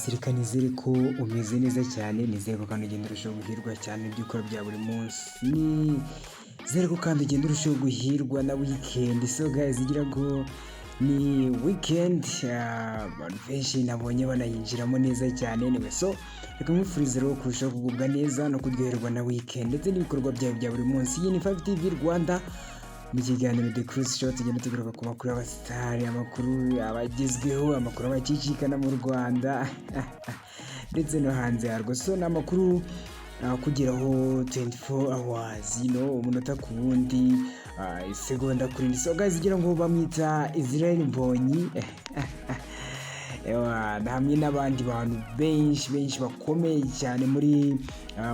Sirika nizere ko umeze neza cyane, nizere ko kandi ugenda urushaho guhirwa cyane ibyo ukora bya buri munsi. Nizere ko kandi ugenda urushaho guhirwa na weekend. So guys, igira ngo ni weekend, abantu benshi nabonye banayinjiramo neza cyane. Anyway, so reka mwifurize rero kurushaho kugubwa neza no kuryoherwa na weekend ndetse n'ibikorwa byawe bya buri munsi. Iyi ni Fyve-tvrwanda mu kiganiro The Cruise Show, tugenda tugaruka ku makuru y'abasitari, amakuru abagezweho, amakuru abacicikana mu Rwanda ndetse no hanze yarwo. So ni amakuru kugeraho 24 hours, umunota ku wundi, isegonda kuri indi. So guys, igira ngo bamwita Mbonyi hamwe n'abandi bantu benshi bakomeye cyane muri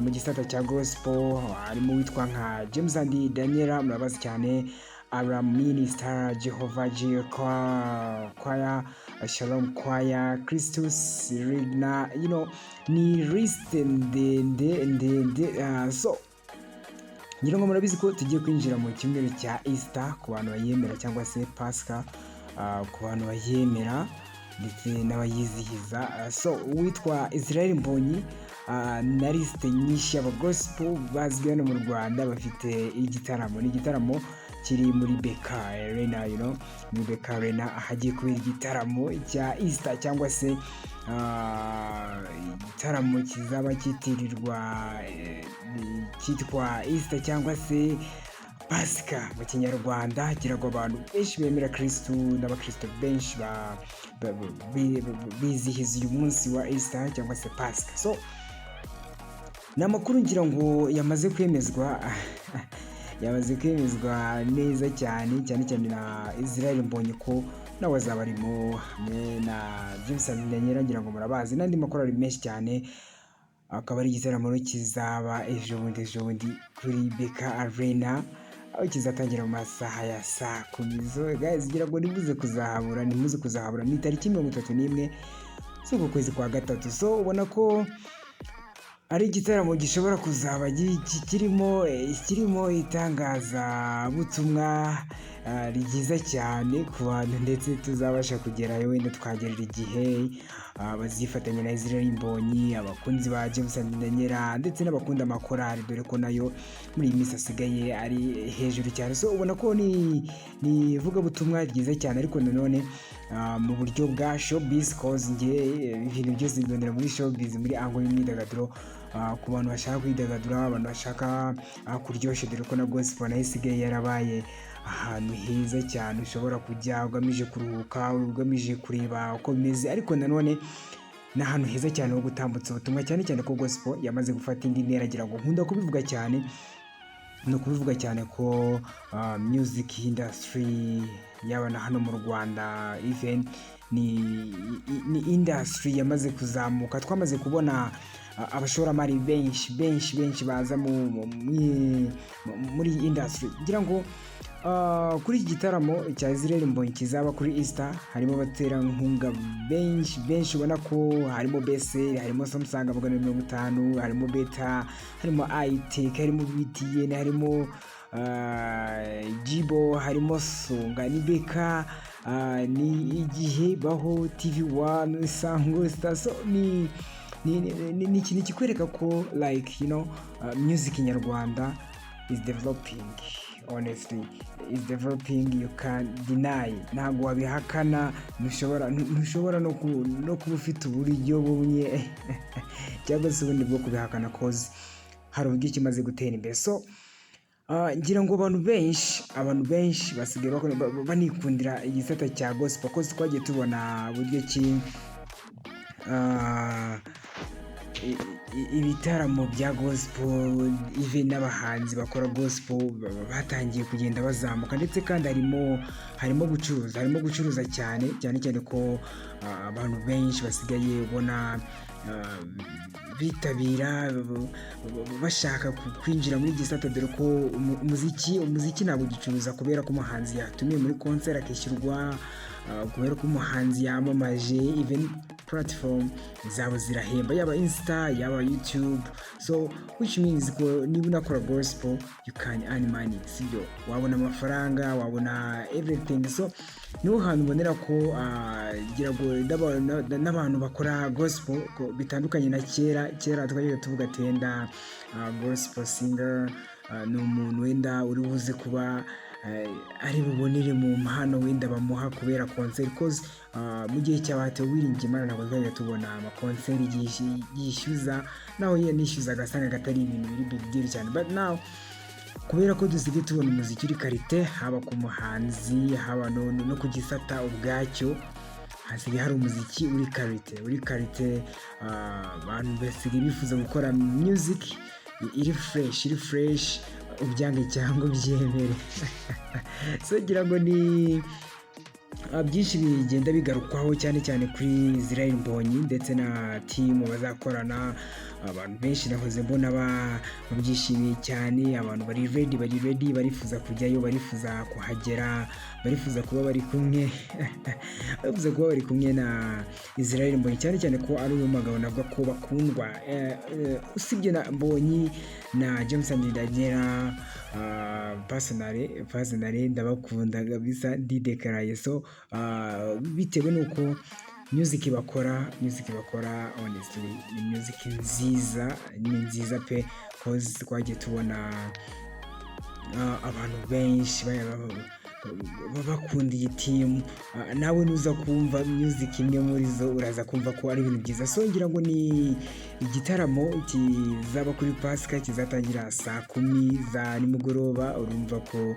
mu gisata cya gospel. Harimo witwa nka James and Daniella, murabazi cyane, Abraham Minister, Jehovah Jireh Choir, Shalom Choir, Christus Regna, ni list ndende. So ngira ngo murabizi ko tugiye kwinjira mu cyumweru cya Easter ku bantu bayemera, cyangwa se Pasika ku bantu bayemera ndetse n'abayizihiza. So witwa Mbonyi na liste nyinshi y'aba gospel bazwi hano mu Rwanda bafite igitaramo. Ni igitaramo kiri muri Beka Arena, muri Beka Arena ahagiye kubera igitaramo cya Easter, cyangwa se igitaramo kizaba kitirirwa cyitwa Easter cyangwa se Pasika mu Kinyarwanda. Kiragwa abantu benshi bemera Kristo n'abakristo benshi bizihiza uyu munsi wa Easter cyangwa se Pasika. So ni amakuru ngira ngo yamaze kwemezwa neza cyane na Mbonyi ko nawe azaba arimo, hamwe na James and Daniella, ngira ngo murabazi, n'andi makuru ari menshi cyane. Akaba ari igitaramo kizaba ejo bundi kuri Beka Arena, aho kizatangira mu masaha ya saa 10. So guys, ngira ngo nimuze kuzahabura, ni tariki 31 z'uku kwezi kwa gatatu. So ubona ko ari igitaramo gishobora kuzaba kirimo itangaza butumwa ryiza cyane ku bantu, ndetse tuzabasha kugerayo, wenda twagerera igihe bazifatanya na Mbonyi, abakunzi ba James and Daniella ndetse n'abakunda amakorari, dore ko nayo muri iyi minsi asigaye ari hejuru cyane. So ubona ko ni ivugabutumwa ryiza cyane, ariko nanone mu buryo bwa showbiz, cause ibintu byose bibonera muri showbiz, muri angle y'imyidagaduro, ku bantu bashaka kwidagadura, abantu bashaka kuryoshya, dore ko na gospel nayo isigaye yarabaye ahantu heza cyane ushobora kujya ugamije kuruhuka, ugamije kureba uko bimeze, ariko nanone ni ahantu heza cyane ho gutambutsa ubutumwa, cyane ko gospel yamaze gufata indi ntera. Agira ngo nkunda kubivuga cyane, no kubivuga cyane ko music industry yaba na hano mu Rwanda, even ni industry yamaze kuzamuka. Twamaze kubona abashoramari benshi baza muri industry. Ngira ngo kuri iki gitaramo cya Mbonyi kizaba kuri Easter, harimo abaterankunga benshi ubona ko harimo Bese, harimo Samsung 50, harimo Beta, harimo iTech, harimo BTN, harimo Jibo, harimo Songa, ni Beka, ni Igihe, Baho, TV1, Sango Star. So ni ikintu kikwereka ko music nyarwanda is developing. Honestly, is developing, you can't deny. Ntabwo wabihakana, ntushobora no kuba ufite uburyo bumwe cyangwa se ubundi bwo kubihakana, cause hari uburyo kimaze gutera imbere. So ngira ngo abantu benshi basigaye banikundira igisata cya gospel, cause twagiye tubona buryo ki ibitaramo bya gospel, even n'abahanzi bakora gospel batangiye kugenda bazamuka, ndetse kandi harimo gucuruza cyane ko abantu benshi basigaye ubona bitabira bashaka kwinjira muri gisata, dore ko umuziki ntabwo gicuruza, kubera ko umuhanzi yatumiye muri concert akishyurwa, kubera ko umuhanzi yamamaje even platform zabo zirahemba, yaba Insta yaba YouTube, so which means ko niba unakora gospel you can earn money, sibyo, wabona amafaranga, wabona everything. So niho hantu mbonera ko gira ngo n'abantu bakora gospel bitandukanye na kera twajyaga tuvuga tenda gospel singer ni umuntu wenda uri buze kuba ari bubonere mu mpano wenda bamuha kubera concert, cause mu gihe cy'abatewe wiringiye Imana ntabwo twajya tubona ama concert yishyuza, naho nishyuza agasanga gatari ibintu biri big deal cyane, but now kubera ko dusigaye tubona umuziki uri karite, haba ku muhanzi haba no ku gisata ubwacyo, hasigaye hari umuziki uri karite, abantu basigaye bifuza gukora music iri fresh ubyange cyangwa ubyemere. So ngira ngo ni byinshi bigenda bigarukwaho cyane kuri Israel Mbonyi ndetse na team bazakorana. Abantu benshi nahoze mbona babyishimiye cyane, abantu bari ready, barifuza kujyayo, barifuza kuhagera, barifuza kuba bari kumwe barifuza kuba bari kumwe na Israel Mbonyi, cyane ko ari umugabo navuga ko bakundwa, usibye na Mbonyi na James and Daniella, personally ndabakunda kabisa ndidekaraye. So bitewe nuko music bakora honestly ni music nziza pe, cause twagiye tubona abantu benshi bakunda iyi team, nawe nuza kumva music imwe muri zo uraza kumva ko ari ibintu byiza. So ngira ngo ni igitaramo kizaba kuri Pasika, kizatangira saa 10 za nimugoroba, urumva ko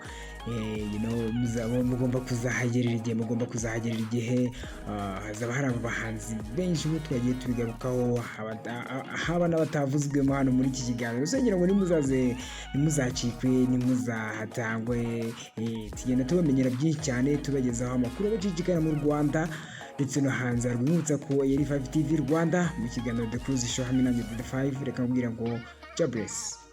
mugomba kuzahagerera igihe, hazaba hari abahanzi benshi bo twagiye tubigarukaho, haba n'abatavuzwemo hano muri iki kiganiro. So ngira ngo nimuzacikwe, nimuzahatangwe, tugenda tubamenyera byinshi cyane, tubagezaho amakuru abacicikana mu Rwanda ndetse no hanze. Rwibutsa ko yari Fyve-tvrwanda mu kiganiro The Cruise Show hamwe na Fyve. Reka nkubwira ngo God bless.